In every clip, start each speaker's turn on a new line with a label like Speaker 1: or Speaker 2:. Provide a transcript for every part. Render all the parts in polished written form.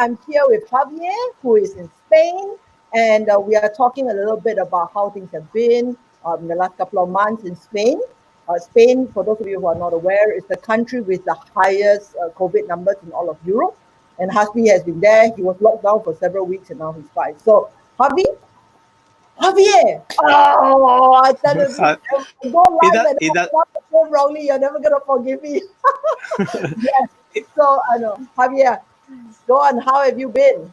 Speaker 1: I'm here with Javier, who is in Spain, and we are talking a little bit about how things have been in the last couple of months in Spain. Spain, for those of you who are not aware, is the country with the highest COVID numbers in all of Europe. And Hasbi has been there. He was locked down for several weeks, and now he's fine. So, Javier, oh, I tell you,
Speaker 2: Uh,
Speaker 1: go live
Speaker 2: that,
Speaker 1: and
Speaker 2: it, that,
Speaker 1: I so wrongly. You're never gonna forgive me. Yes. So, I know, Javier, go on. How have you been?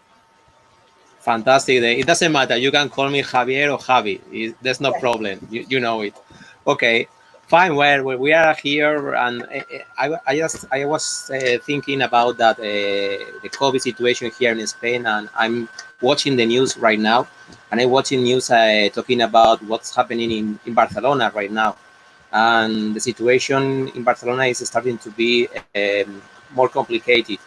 Speaker 2: Fantastic. It doesn't matter. You can call me Javier or Javi. There's no
Speaker 1: Yes.
Speaker 2: problem. You know it. Okay. Fine. Well, we are here, and I was thinking about that the COVID situation here in Spain, and I'm watching the news right now, and I'm watching news talking about what's happening in Barcelona right now, and the situation in Barcelona is starting to be more complicated.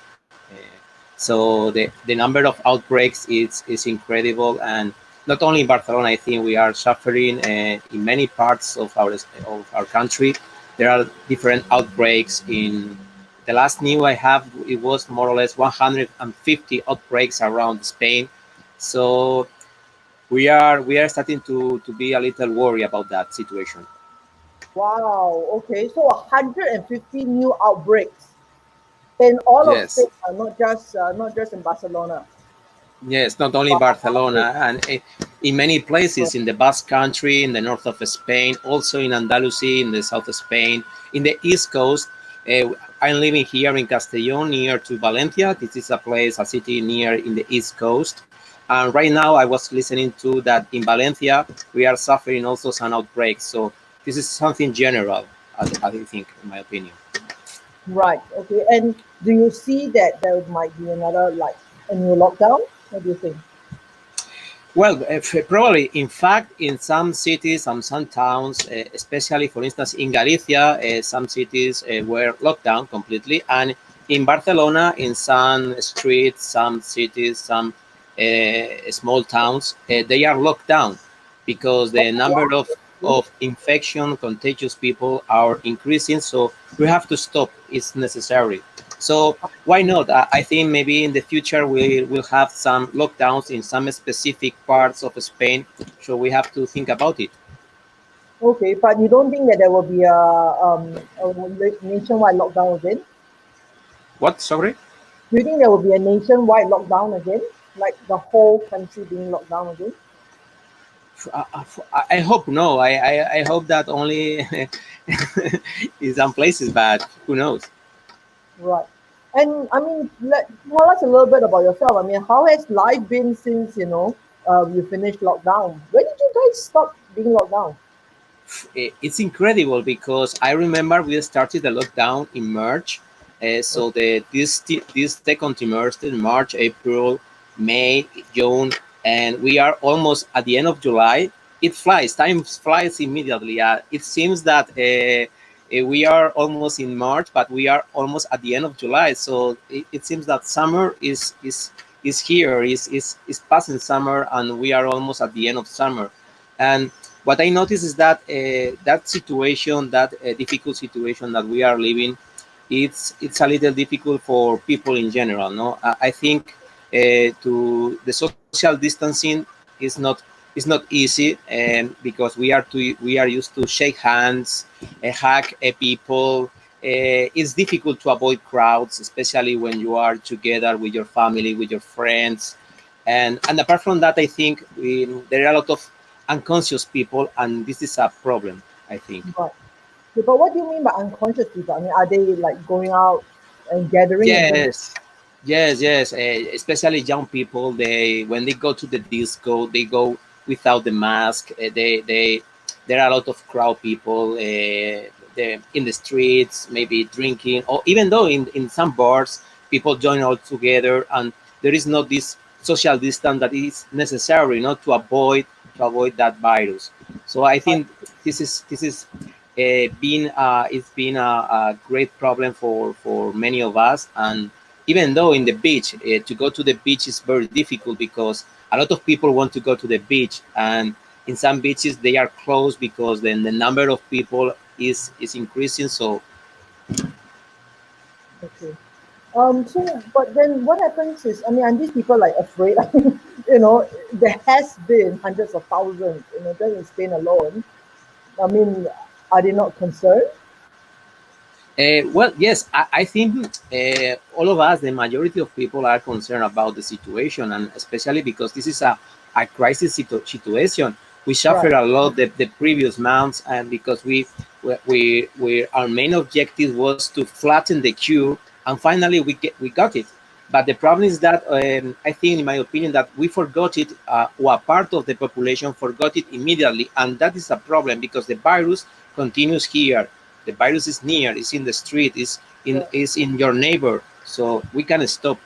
Speaker 2: So the number of outbreaks is incredible, and not only in Barcelona. I think we are suffering in many parts of our country. There are different outbreaks. In the last news I have, it was more or less 150 outbreaks around Spain. So we are starting to be a little worried about that situation.
Speaker 1: Wow. Okay. So 150 new outbreaks in all of Spain,
Speaker 2: Yes.
Speaker 1: not just in Barcelona.
Speaker 2: Yes, not only
Speaker 1: Wow.
Speaker 2: Barcelona, and in many places in the Basque Country, in the north of Spain, also in Andalusia, in the south of Spain, in the east coast. I'm living here in Castellón, near to Valencia. This is a city near in the east coast. And right now, I was listening to that in Valencia, we are suffering also some outbreaks. So this is something general, I think, in my opinion.
Speaker 1: Right. Okay. And do you see that there might be another like a new lockdown? What do you think?
Speaker 2: Well, probably, in fact, in some cities and some towns, especially for instance in Galicia, some cities were locked down completely, and in Barcelona, in some streets, some cities, some small towns, they are locked down because the number of infection, contagious people are increasing. So we have to stop. It's necessary. So why not? I think maybe in the future we will have some lockdowns in some specific parts of Spain, so we have to think about it.
Speaker 1: Okay, but you don't think that there will be a nationwide lockdown again?
Speaker 2: What? Sorry?
Speaker 1: Do you think there will be a nationwide lockdown again? Like the whole country being locked down again?
Speaker 2: I hope no. I hope that only in some places, but who knows?
Speaker 1: Right. And I mean, tell us a little bit about yourself. I mean, how has life been since, you finished lockdown? When did you guys stop being locked down?
Speaker 2: It's incredible because I remember we started the lockdown in March. So this second trimester, March, April, May, June, and we are almost at the end of July. It flies. Time flies immediately. It seems that we are almost in March, but we are almost at the end of July. So it seems that summer is here. Is passing summer, and we are almost at the end of summer. And what I notice is that that situation, that difficult situation that we are living, it's a little difficult for people in general. No, I think to the social distancing is not easy, because we are used to shake hands, hug people. It's difficult to avoid crowds, especially when you are together with your family, with your friends, and apart from that, I think there are a lot of unconscious people, and this is a problem, I think.
Speaker 1: But, but what do you mean by unconscious people? I mean, are they like going out and gathering and doing?
Speaker 2: Yes, yes. Especially young people, they when they go to the disco, they go without the mask. There are a lot of crowd people. They in the streets, maybe drinking, or even though in some bars, people join all together, and there is not this social distance that is necessary, not to avoid that virus. So I think this is it's been a great problem for many of us. And even though in the beach, to go to the beach is very difficult because a lot of people want to go to the beach, and in some beaches they are closed because then the number of people is increasing. So
Speaker 1: Okay. But then what happens is, I mean, and these people like afraid. I mean, there has been hundreds of thousands, just in Spain alone. I mean, are they not concerned?
Speaker 2: Well, yes, I think all of us, the majority of people, are concerned about the situation, and especially because this is a crisis situation. We
Speaker 1: Right.
Speaker 2: suffered a lot the previous months, and because we our main objective was to flatten the curve, and finally we got it. But the problem is that I think, in my opinion, that we forgot it, or a part of the population forgot it immediately, and that is a problem because the virus continues here. The virus is near, it's in the street,
Speaker 1: Right.
Speaker 2: is in your neighbor, so we can stop.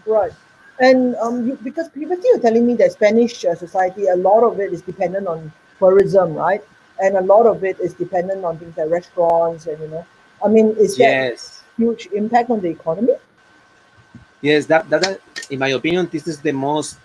Speaker 1: Right. And because previously you're telling me that Spanish society, a lot of it is dependent on tourism, right? And a lot of it is dependent on things like restaurants and I mean, is that
Speaker 2: Yes,
Speaker 1: huge impact on the economy?
Speaker 2: yes, that in my opinion, this is the most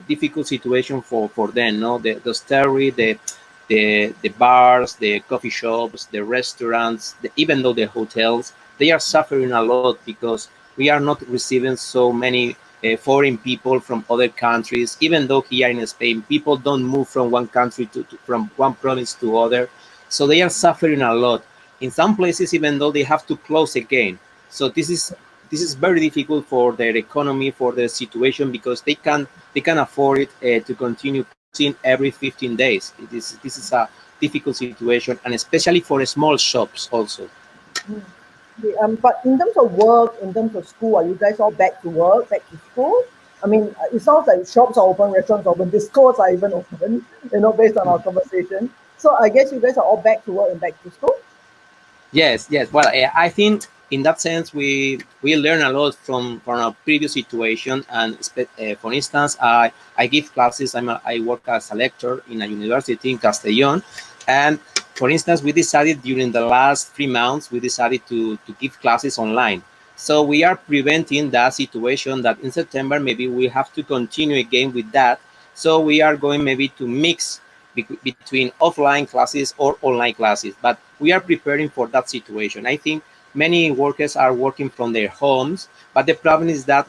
Speaker 2: difficult situation for them. No, the story, the bars, the coffee shops, the restaurants, even though the hotels, they are suffering a lot because we are not receiving so many foreign people from other countries. Even though here in Spain, people don't move from one country from one province to other, so they are suffering a lot. In some places, even though they have to close again. So this is very difficult for their economy, for their situation, because they can afford it to continue closing every 15 days. This is a difficult situation, and especially for small shops also.
Speaker 1: Mm. Okay, but in terms of work, in terms of school, are you guys all back to work, back to school? I mean, it sounds like shops are open, restaurants are open, discos are even open, based on our conversation. So I guess you guys are all back to work and back to school.
Speaker 2: Yes, yes. Well, I think in that sense we learn a lot from our previous situation. And for instance, I give classes. I work as a lecturer in a university in Castellón, and for instance, we decided during the last 3 months we decided to give classes online. So we are preventing that situation that in September maybe we have to continue again with that. So we are going maybe to mix between offline classes or online classes. But we are preparing for that situation. I think many workers are working from their homes, but the problem is that,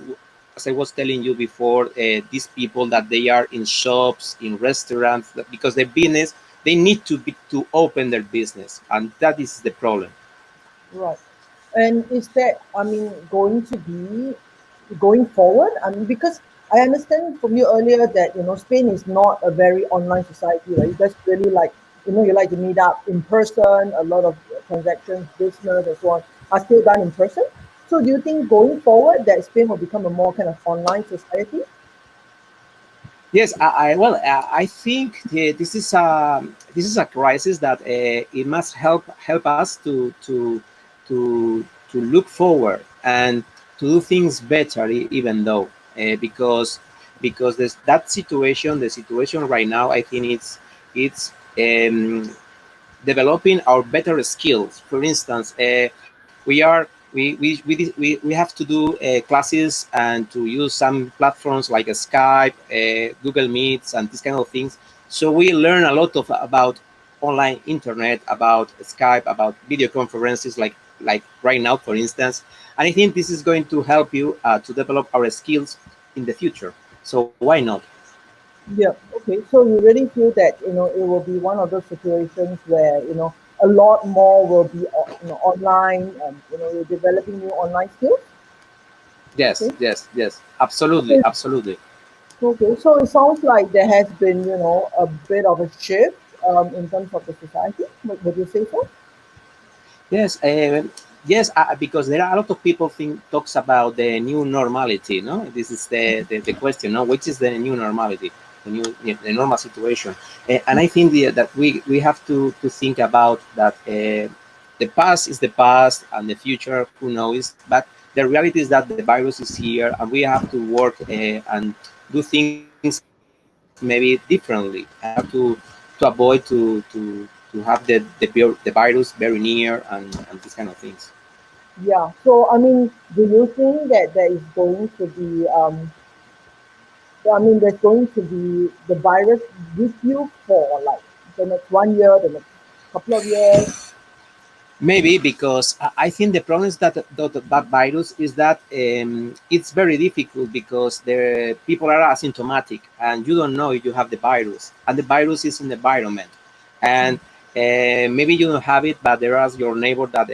Speaker 2: as I was telling you before, these people that they are in shops, in restaurants, because their business, they need to open their business, and that is the problem.
Speaker 1: Right. And is that, I mean, going to be going forward? I mean, because I understand from you earlier that, Spain is not a very online society, right? You guys really like, you like to meet up in person, a lot of transactions, business, and so on are still done in person. So do you think going forward that Spain will become a more kind of online society?
Speaker 2: Yes, I think this is a crisis that it must help us to look forward and to do things better, even though because that situation, the situation right now, I think it's developing our better skills. For instance, we have to do classes and to use some platforms like Skype, Google Meets, and these kind of things. So we learn a lot about online internet, about Skype, about video conferences, like right now, for instance. And I think this is going to help you to develop our skills in the future. So why not?
Speaker 1: Yeah. Okay. So you really feel that it will be one of those situations where a lot more will be online. You're developing new online skills.
Speaker 2: Yes,
Speaker 1: Okay.
Speaker 2: yes, yes, absolutely,
Speaker 1: Okay.
Speaker 2: absolutely.
Speaker 1: Okay. So it sounds like there has been a bit of a shift in terms of the society. Would you say so?
Speaker 2: Yes, yes, because there are a lot of people talks about the new normality. No, this is the question. No, which is the new normality, the normal situation. And I think that we have to think about that. The past is the past, and the future, who knows? But the reality is that the virus is here, and we have to work and do things maybe differently, and we have to avoid to have the virus very near, and these kind of things.
Speaker 1: Yeah. So I mean, do you think that there is going to be I mean, there's going to be the virus with you for like the next 1 year, the next couple of years?
Speaker 2: Maybe because I think the problem is that virus is that it's very difficult because the people are asymptomatic and you don't know if you have the virus, and the virus is in the environment, and maybe you don't have it, but there is your neighbor that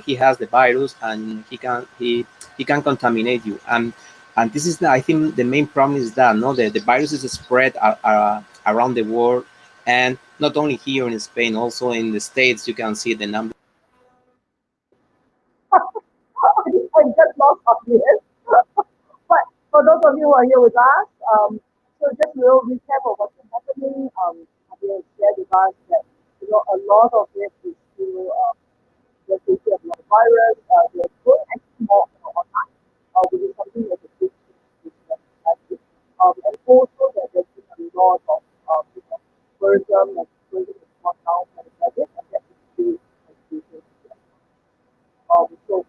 Speaker 2: he has the virus and he can contaminate you, and this is I think the main problem is that no the virus is spread around the world, and not only here in Spain, also in the States you can see the number.
Speaker 1: I just lost Javier. But for those of you who are here with us, so just a little recap of what's been happening. Javier shared with us that a lot of it is still the safety of the virus. They're going actually more online, which is something that the big thing. And also that there's been a lot of tourism and tourism is not down for the budget, and that is still contributing to that. So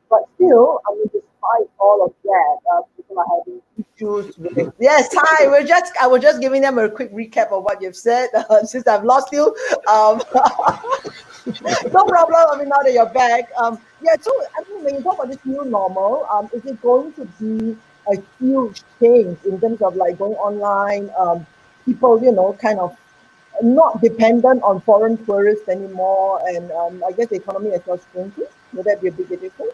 Speaker 1: but still, I mean, despite all of that, people are having issues with. Yes, hi. I was just giving them a quick recap of what you've said. Since I've lost you, um, no problem. I mean, now that you're back, yeah. So I mean, when you talk about this new normal, is it going to be a huge change in terms of like going online? People, kind of not dependent on foreign tourists anymore, and I guess the economy as well is changing. Will that be a big difference?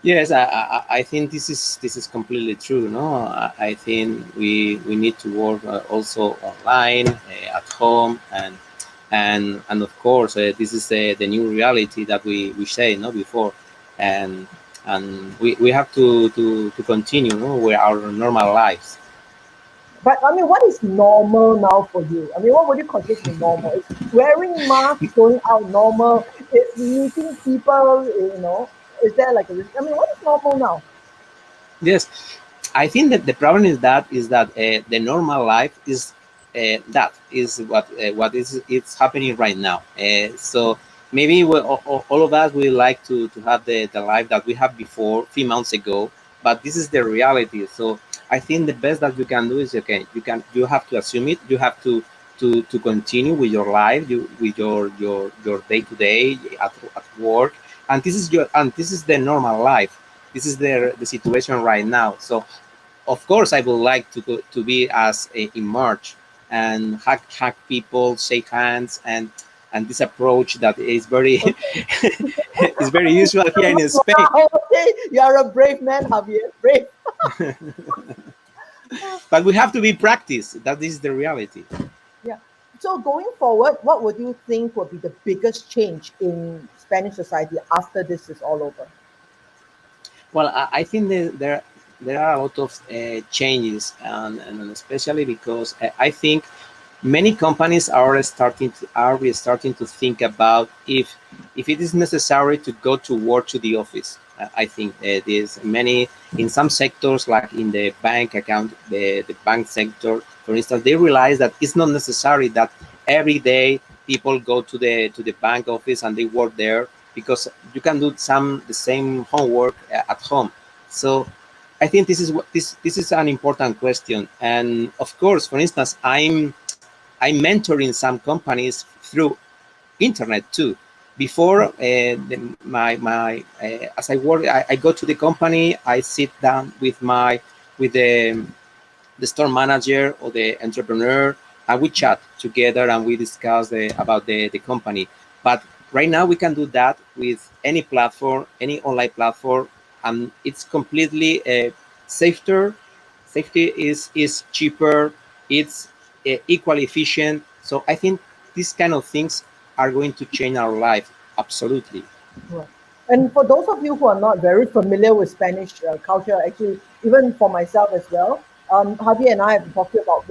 Speaker 2: Yes, I think this is completely true. No, I think we need to work also online at home, and of course this is the new reality that we say no before, and we have to continue no with our normal lives.
Speaker 1: But I mean, what is normal now for you? I mean, what would you consider to be normal? Is wearing masks going out normal? Is meeting people, is there like a risk? I mean, what is normal now?
Speaker 2: Yes, I think that the problem is that the normal life is that is what is it's happening right now. So maybe all of us would like to have the life that we had before 3 months ago, but this is the reality. So I think the best that you can do is okay. You have to assume it. You have to continue with your life, with your day to day at work, and this is the normal life. This is the situation right now. So of course I would like to be as in March and hug people, shake hands, and this approach that is very is very usual here in Spain.
Speaker 1: Wow, okay, you're a brave man, Javier. Brave.
Speaker 2: But we have to be practiced. That is the reality.
Speaker 1: Yeah. So going forward, what would you think would be the biggest change in Spanish society after this is all over?
Speaker 2: Well, I think that there are a lot of changes, and especially because I think many companies are starting to think about if it is necessary to go to work to the office. I think there's many in some sectors, like in the bank account, the bank sector, for instance, they realize that it's not necessary that every day people go to the bank office and they work there, because you can do the same homework at home. So I think this is an important question, and of course, for instance, I'm mentoring some companies through internet too. Before as I work, I go to the company, I sit down with the store manager or the entrepreneur, and we chat together and we discuss about the company. But right now we can do that with any platform, any online platform, and it's completely safer. Safety is cheaper. It's equally efficient. So I think these kind of things are going to change our life absolutely.
Speaker 1: Right. And for those of you who are not very familiar with Spanish culture, actually, even for myself as well, Javier and I have been talking about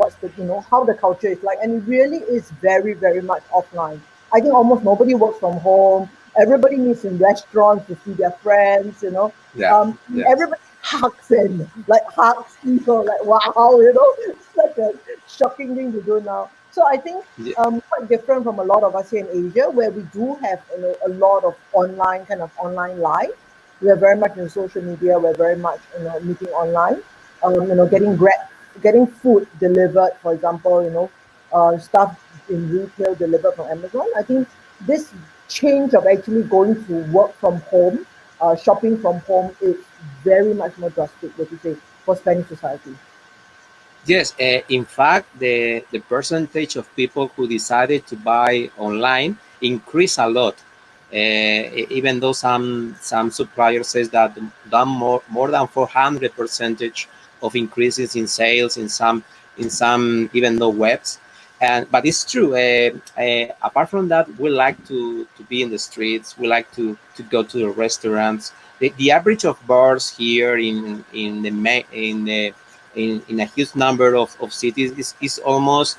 Speaker 1: how the culture is like, and it really is very, very much offline. I think almost nobody works from home. Everybody meets in restaurants to see their friends.
Speaker 2: Yeah. Yeah.
Speaker 1: Everybody hugs and like hugs people. Like wow, it's such a shocking thing to do now. So I think
Speaker 2: Yeah.
Speaker 1: quite different from a lot of us here in Asia, where we do have a lot of online life. We are very much in social media. We're very much meeting online. Getting food delivered, for example, stuff in retail delivered from Amazon. I think this change of actually going to work from home, shopping from home is very much more drastic, what you say, for Spanish society.
Speaker 2: Yes, in fact, the percentage of people who decided to buy online increased a lot. Even though some suppliers says that done more than 400 percentage of increases in sales in some even though webs, and but it's true. Apart from that, we like to be in the streets. We like to go to the restaurants. The average of bars here in a huge number of cities is almost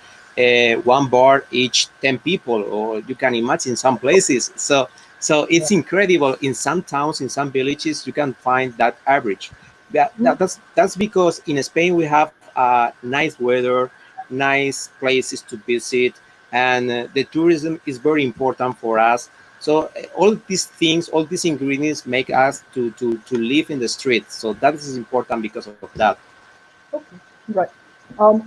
Speaker 2: one bar each 10 people, or you can imagine some places. So
Speaker 1: Yeah.
Speaker 2: it's incredible. In some towns, in some villages, you can find that average.
Speaker 1: Mm.
Speaker 2: That's because in Spain we have nice weather, nice places to visit, and the tourism is very important for us. So all these things, all these ingredients make us to live in the street. So that is important because of that.
Speaker 1: Okay, right.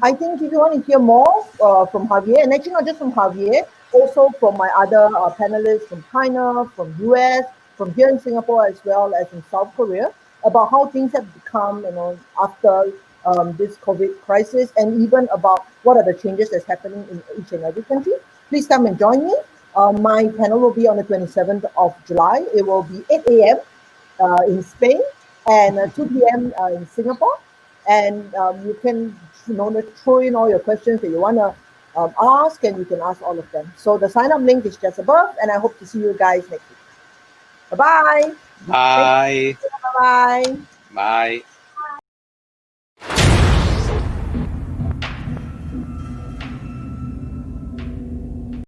Speaker 1: I think if you want to hear more from Javier, and actually not just from Javier, also from my other panelists from China, from US, from here in Singapore as well as in South Korea, about how things have become, after this COVID crisis, and even about what are the changes that's happening in each and every country. Please come and join me. My panel will be on the 27th of July. It will be 8 a.m. In Spain and 2 p.m. In Singapore. And you can throw in all your questions that you want to ask, and you can ask all of them. So the sign up link is just above, and I hope to see you guys next week. Bye bye. Thank
Speaker 2: Bye.
Speaker 1: you. Bye bye.
Speaker 2: Bye.